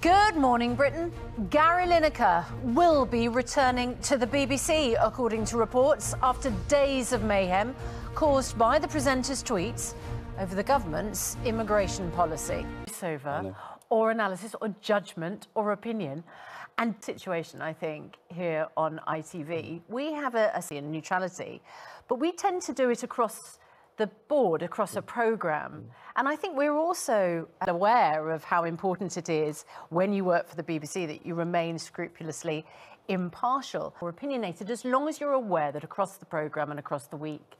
Good morning, Britain. Gary Lineker will be returning to the BBC, according to reports, after days of mayhem caused by the presenter's tweets over the government's immigration policy. Or analysis or judgment or opinion and situation, I think, here on ITV. We have a neutrality, but we tend to do it across the board, across a programme. And I think we're also aware of how important it is when you work for the BBC that you remain scrupulously impartial or opinionated, as long as you're aware that across the programme and across the week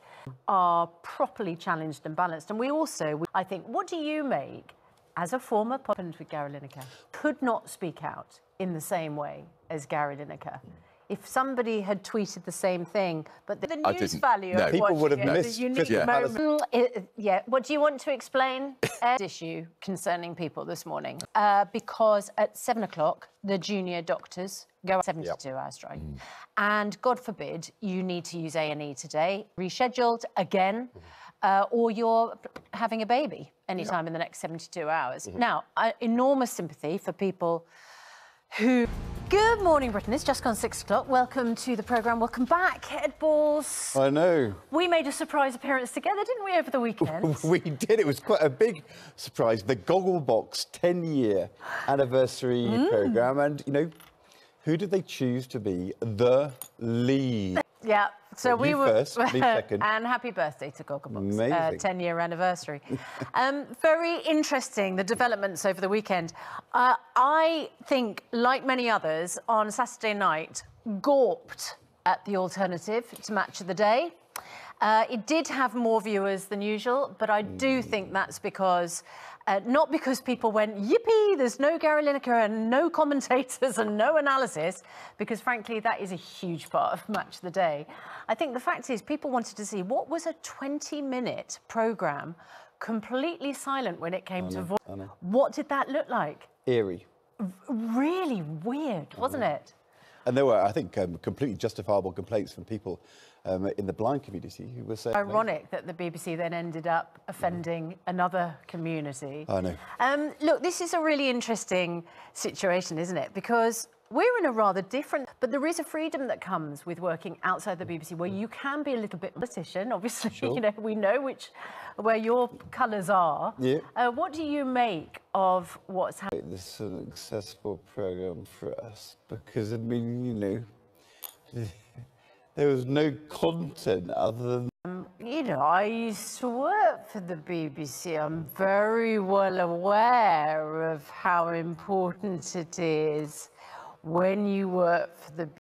are properly challenged and balanced. And we also, I think, what do you make as a former with Gary Lineker, could not speak out in the same way as Gary Lineker? If somebody had tweeted the same thing, but the news value of people would have missed the unique moment. What do you want to explain? Issue concerning people this morning, because at 7 o'clock the junior doctors go on 72-hour strike, and God forbid you need to use A&E today, rescheduled again, or you're having a baby anytime in the next 72 hours. Now, enormous sympathy for people who... Good morning, Britain. It's just gone 6 o'clock. Welcome to the programme. Welcome back, Ed Balls. I know. We made a surprise appearance together, didn't we, over the weekend? We did. It was quite a big surprise. The Gogglebox 10-year anniversary programme. And, you know, who did they choose to be the lead? Yeah. So well, we were first, me second. And happy birthday to Gogglebox. Amazing. 10-year anniversary. Very interesting, the developments over the weekend. I think, like many others, on Saturday night, gawped at the alternative to Match of the Day. It did have more viewers than usual, but I do think that's because, not because people went, yippee, there's no Gary Lineker and no commentators and no analysis, because frankly, that is a huge part of Match of the Day. I think the fact is people wanted to see what was a 20-minute programme completely silent when it came to voice. What did that look like? Eerie. Really weird, wasn't it? And there were, I think, completely justifiable complaints from people in the blind community who were saying... Ironic that the BBC then ended up offending another community. I know. Look, this is a really interesting situation, isn't it? Because we're in a rather different... But there is a freedom that comes with working outside the BBC where you can be a little bit politician, obviously. Sure. You know, we know where your colours are. Yeah. What do you make of what's happening? This is an accessible programme for us because, I mean, you know, there was no content other than... You know, I used to work for the BBC. I'm very well aware of how important it is when you work for the